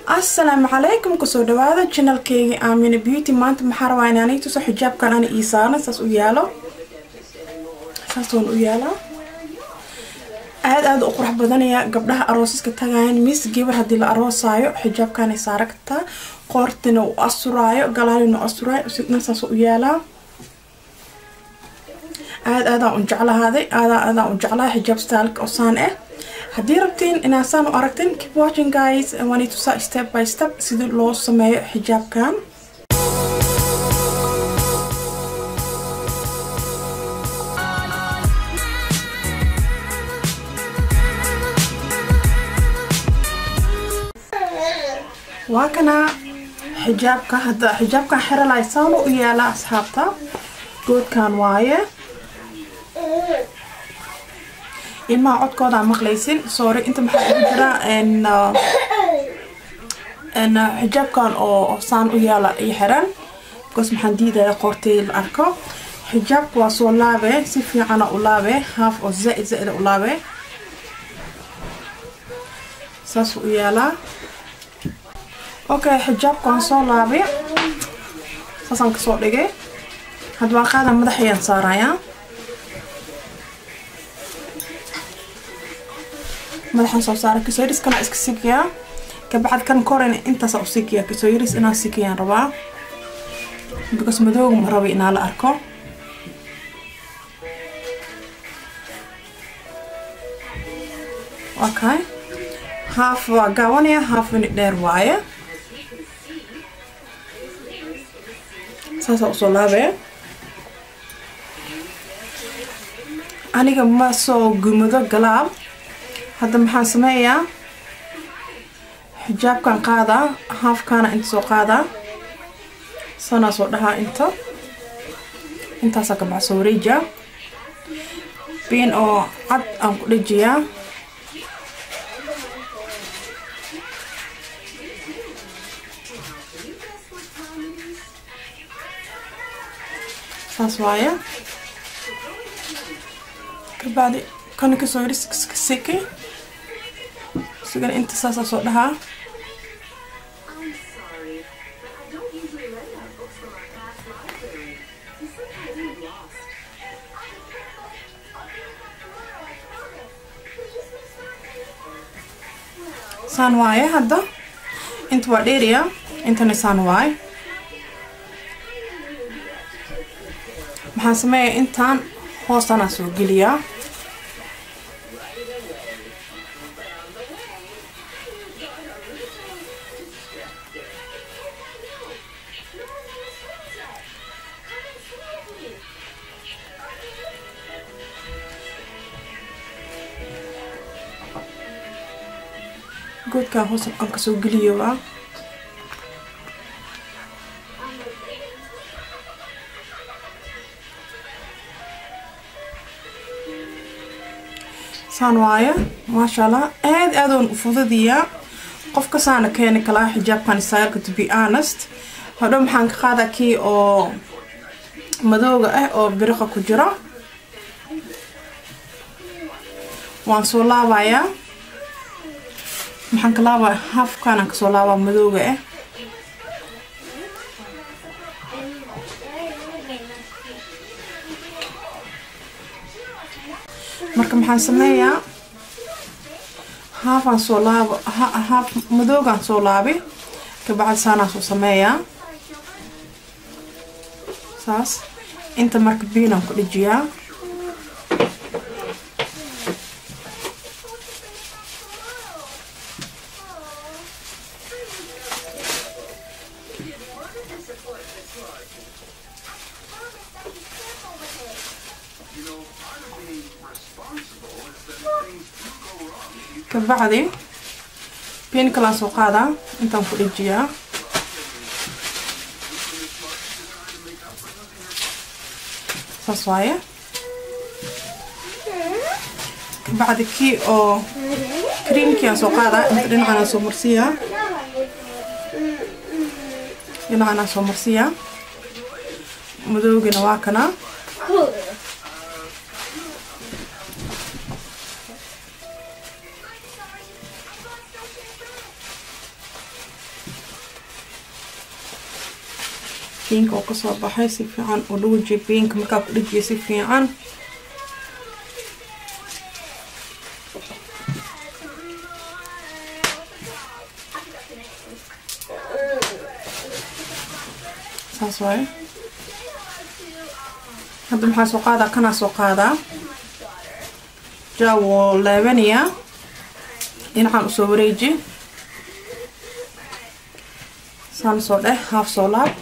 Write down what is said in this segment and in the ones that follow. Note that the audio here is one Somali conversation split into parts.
السلام عليكم كسو دواده channelkeyga Amina Beauty maanta maxaa rabaa inaan ay tuso xijaabkan aan iisaana saas u yaalo aad u qurux badanaya gabdhaha arooska tagayaan miss gabar hadii la aroosaayo xijaabkan ay saaragta qoortina u asuraayo galaalina asuraayo sidna saas u yaala aad u jeclahay xijaab style oo saan ah hadii rabtiin inaan saan u aragtin keep watching guys and want to start step by step sida loo sameeyo xijaabkan waakana xijaabka xiralay saan u yaala asxaabta goodkan waaye ilma codkooda maqlaysin sorry inta maxaa ugu jira en xijaabkan oo saan u yaala ay xiran because maxaan diiday qortay la arko xijaabku waa soo laabe si fiican u laabe half oo zaid u laabe saas u yaala okay xijaabkan soo laabe saasan ka soo dhigay hadba qaada madaxayaan saaraya madaxan soo saara kasooyiris kana iska sikiya kabacad kan koren intaas u sikiya kasooyiris inaa sikiyaan rabaa because madooga ma rabo inaa la arko okay half waa gaawanaya half in dheer waaye saasa usoo laabaya aniga ma soo gumado galaab hadda maxaan sameeyaa xijaabkan qaada halfkana inta soo qaada sana soo dhaha intaas ka baxso wareeja bin oo cad aan ku dhajiya saas waaye kabacdi kan ka soo risk sugan inta saasa soo dhaha saan waaye hadda inta waa dheeriya intana saan waaye maxaan sameeyaa intaan hoostana soo geliyaa goodka hoos aan ka soo geliyo saan waaye maasha Allah aad u fududiya qofka saana keenay kala xijaabkan style to be honest hadhow maxaan ka qaadaa kii oo madooga ah oo biriqa ku jira waan soo laabayaa maxaan ka laabaa halfkan aan ka soo laabaa madooga ah marka maxaan sameeyaa halfan soo laabo half madoogan soo laabi kabacad saana soo sameeyaa saas inta marka biinaan ku dhajiyaa kabacdi pin kala soo qaada intaan ku dhajiyaa saas waaye kabacdi kii oo creamkii aan soo qaada inta dhinacana soo marsiyaa madoogina waa kana بينك وكسر بحيث في عن ولوجي بينك مكاب لجي في عن ساسوي هذا محا سوق هذا كنا سوق هذا جاو لبنيا ينحن أسوريجي سان صوله هاف صولاب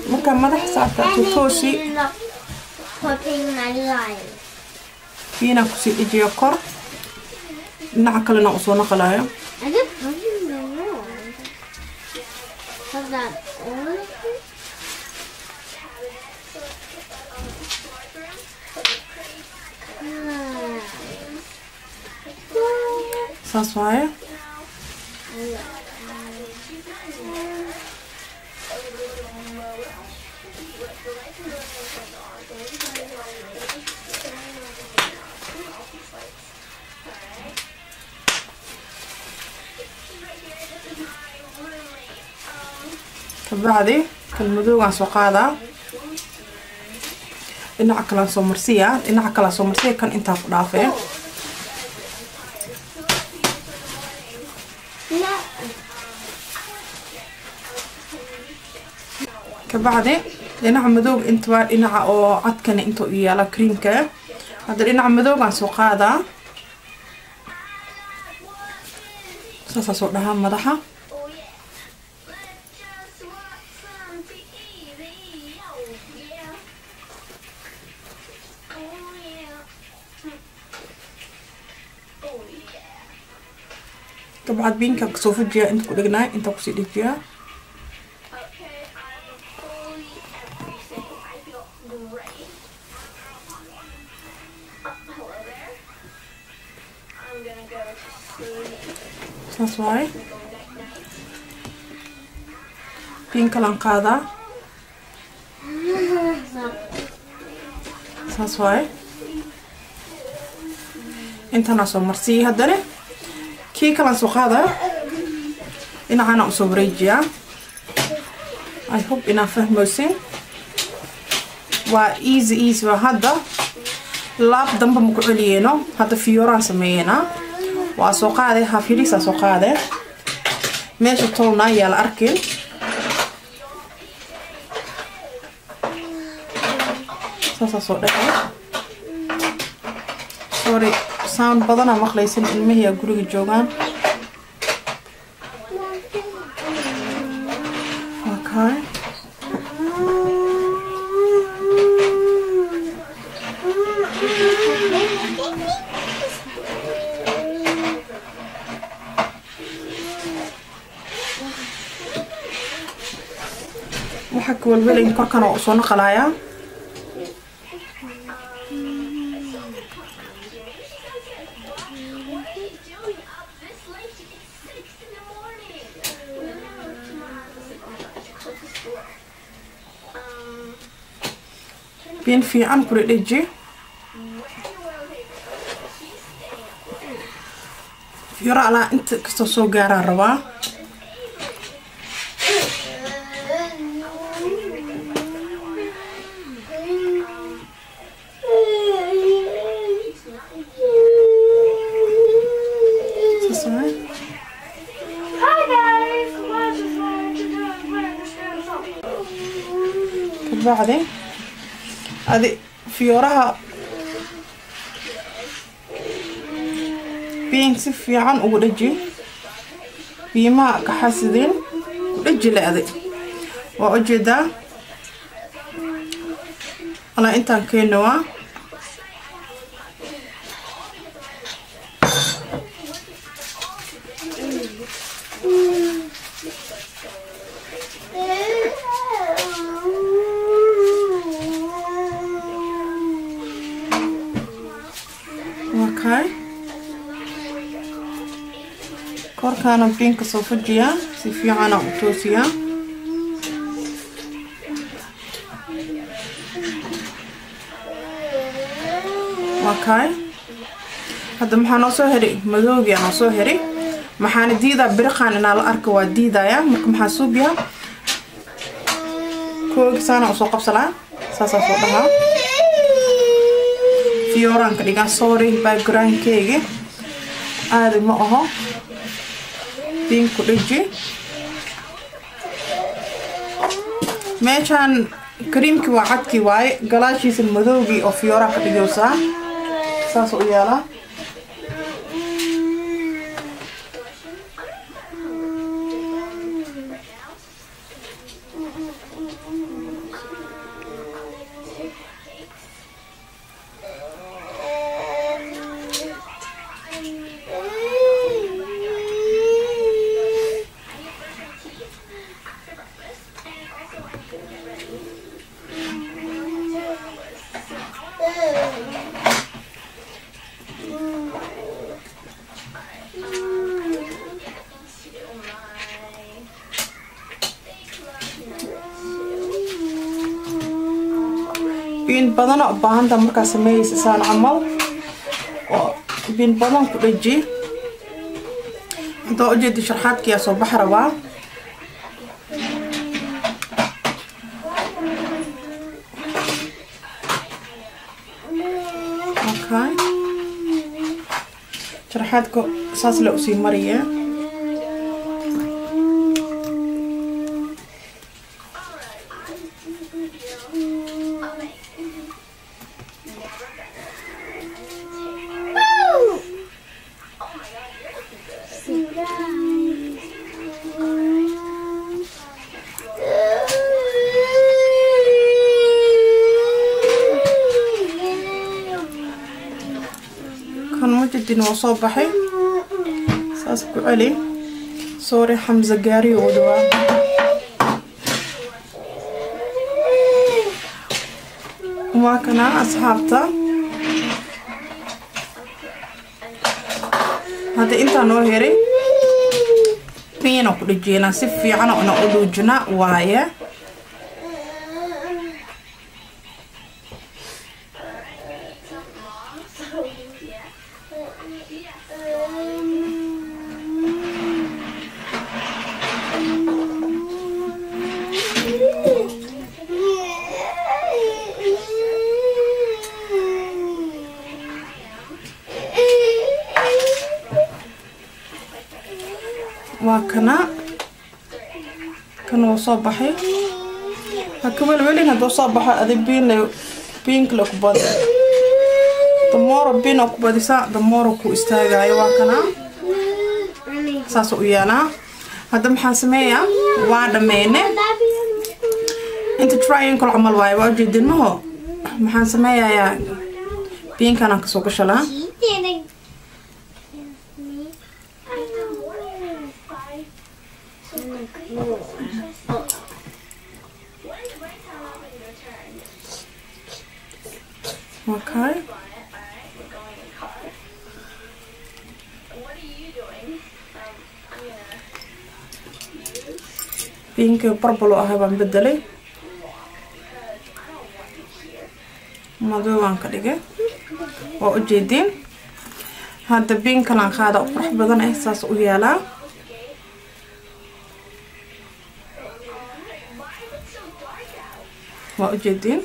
ممكن ما راح ساعتها توسي فينا كسي إجي يقر نعكلنا أصونا قلايا ساسوايا كبعدي كالمدوغ عن سوقادا إن عكلا سومرسية كان انتا قرافة كبعدي إن عمدوغ انتوا إن عدكن انتو إيالا كريمكا هذا إن عمدوغ عن سوقادا ساسا سوقها مدحا طبعا بينك كسوف جيا انت كلنا انت كسيدي جيا ساسواي بينك لانقادا ساسواي انت ناسو مرسي هدري كي كمان سوق هذا إن أنا أصوريجيا I hope إن فهموسين easy وهذا لاب دم بمكعلينه هذا فيوران سمينا وسوق هذا هافيليس سوق هذا ماشي طولنا يا الأركل ساسا سوق ده sorry sound بدنا مخليسين المهي أقوله الجوغان okay وحكي والبلين كركنا وصونا قلايا بين في عن كل إيجي يرى على أنت كستوسو جارا روا بعدين هذه فيورها بين سفي عن ورجي بما كحاسدين رجل هذه وأجدا على أنت كينوا كان بينك صوفجيا في عنا وتوسيا اوكي هذا محانو سو هري مدوغي انا سو هري محان ديدا برخان انا لا ارك وا ديدايا marka maxaa suubiya koog sana soo qabsala saasa soo dhaha fioran ka dhigan sorry background keege aad ma aha pink ku dhiji meeshan creamki waa cadki waay galaashiisa madowgi oo fiora ka dhigaysa saas u yaala بين بدنا باهندا marka sameeyay saan amal oo been badan ku dhaji inta u jeedi sharxaadkiya soo baxraba okay sharxaadku saas la u sii mariya مجدين وصباحي ساسكو علي صوري حمزة قاري ودوا وما كان أصحابته هذا انت نوهري بينا كل جينا سفي عنا وانا أدوجنا وايا وكنا كانوا صباحي هكمل ولين هذا صباح أذبين بينك لكبد دمار بينك بدي سا دمار كو استاجا وكنا ساسو يانا هذا محاسمية وعد مينه أنت تراين كل عمل واي واجد ما هو محاسمية يا بينك أنا كسوق شلا Okay. Pink purple ahaban bedelay. Madow aan ka dhigay. oo u jeedin. Hadda pink kan qaada oo qurux badan ihsaas u yaala. waa u jeedin.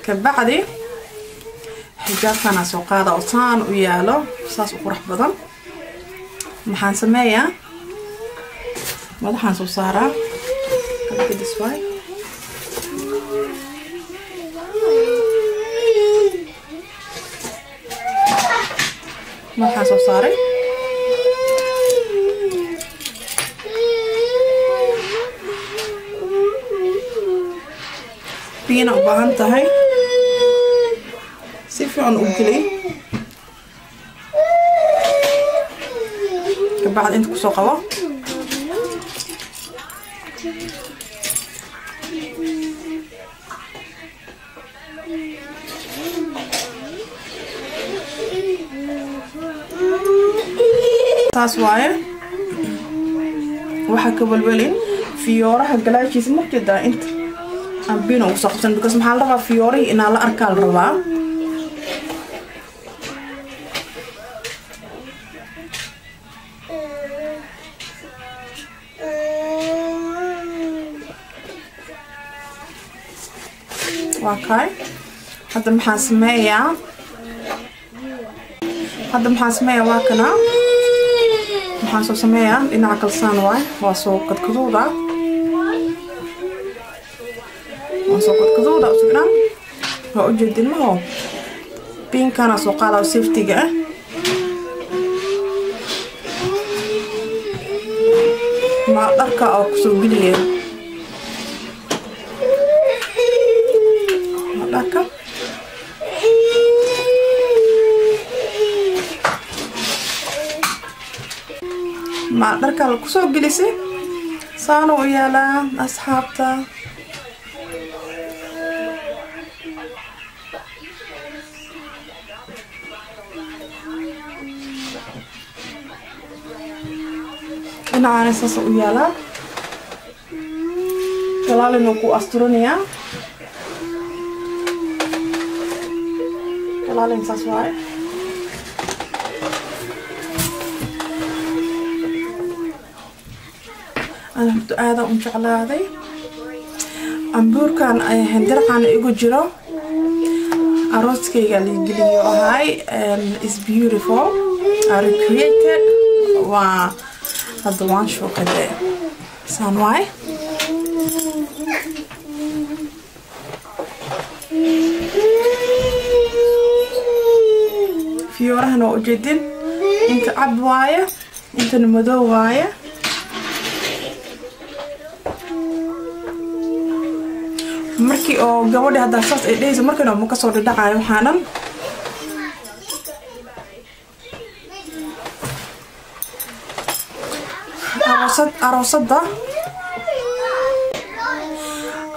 كبعدي حجاب كان سوق هذا وصان وياله صاص وقرح بدن محن سمية ما ده حنسو صارة كده شوي ما حنسو صاري بينا وبهنتهاي سيفي عن أوكلي بعد أنت كسو قوا saas waaye waxa ka balbalin fiyooraha galaashiisa markida inta aan bino u saqsan because maxaa la rabaa fiyoorihi inaa la arkaa la rabaa okay hadda maxaan sameeyaa waa kana waxaan soo sameeyaa dhinaca kalsaan waa soo kadkaduuda usugnan waa ujeedin maho biinkana soo qaada safetyga ma dharka oo kusoo geliya dharka ma dharka kusoo gelisay saano u yaalaa asxaabta dhinacaana saas u yaalaa galaalina ku asturanayaa galaalin saas waaye أنا هذا أنشغل هذا أمبور كان هندرقان إيجو جرو أروسكي قال لي هاي is beautiful I recreated وهذا وان شو كده سانواي فيورا هنا وجدين أنت عبواية أنت المدواية markii oo gabadha hadda saas ay dhayso markii oo ka soo dhacaayo waxaanan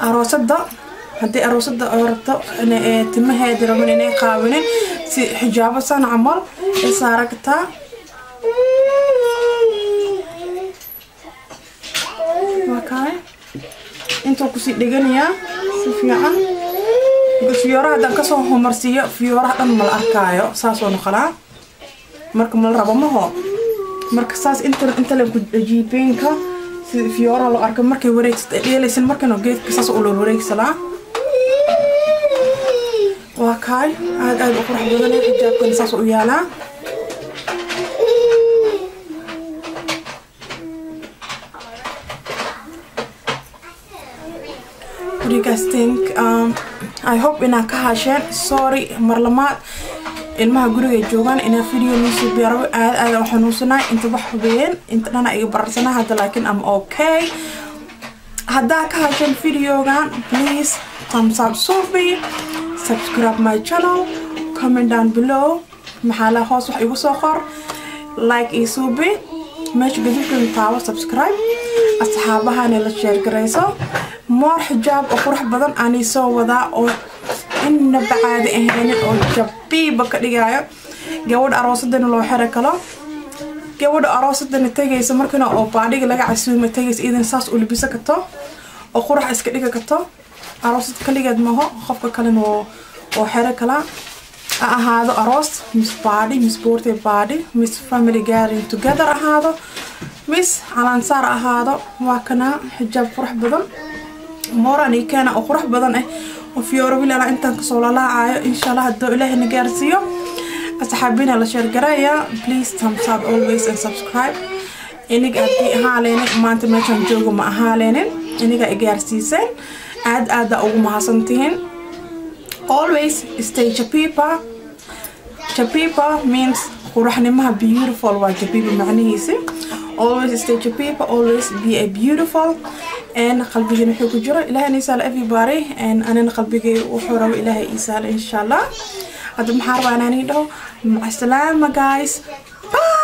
aroosada haddii aroosada oo rabto inay timaheeda rabin inay qaabinin si xijaabo san camal ay saaragtaa wakay intuu ku sii dhiganayaa si fiican fiyooraha haddaan kasoo homarsiiyo fiyooraha dhan ma la arkaayo saasoo noqonaa marka ma la rabo maho marka saas inta la ku jiibeenka si fiyooraha loo arko markay wareegsata dheelaysan markana geedka saas u loo wareegsalaa waa kaay aad u qurux badan xijaabkan saas u yaalaa What do you guys think? I hope inaa ka hasheen sorry marlamaad ilmaha guriga joogan inaa video niisoo biyaaro aad u xanuunsanay inta wax hubeen inta dhana iga bararsana hadda laakiin am okay haddaa ka hasheen videogan please thumbs up Sophie subscribe my channel comment down below maxaa la hoos wax igu soo qor like iyo Sophie meesha gadubkan taabo subscribe asxaabahana la share gareyso مور حجاب وقرح بدن أني سودا أو إن بعد إهين أو جبي بكريايا جود أراصدنا لو حركة جود أراصدنا تيجي سمركنا أو بعدي لقى عسوي متيجي إذا ساس أولي بيسكتة أو قرح إسكتيك كتة أراصد كلي قد ما هو خفك كلن وحركة لا هذا أراص مس بعدي مس بورتي بعدي مس family gathering together هذا مس على نصار هذا وكنا حجاب قرح بدن موراني كان أقرح بدن وفيورا ولا أنا أنت كسول الله إن شاء الله هدو إلهي نجارسيو أصحابينا على شير قرايا please thumbs up always and subscribe إنك أدي هالين ما أنت ما تنجوجو مع هالين إنك إجارسيسن أد أو مع سنتين always stay chapipa means قرح نمها beautiful وجبيب معنيه always stay chapipa always be a beautiful أنا قلبي نحب الجرا إلهي نسال everybody أنا قلبي وحورة وإلهي يسال إن شاء الله هذا محاربة أنا نيدو مع السلامة guys bye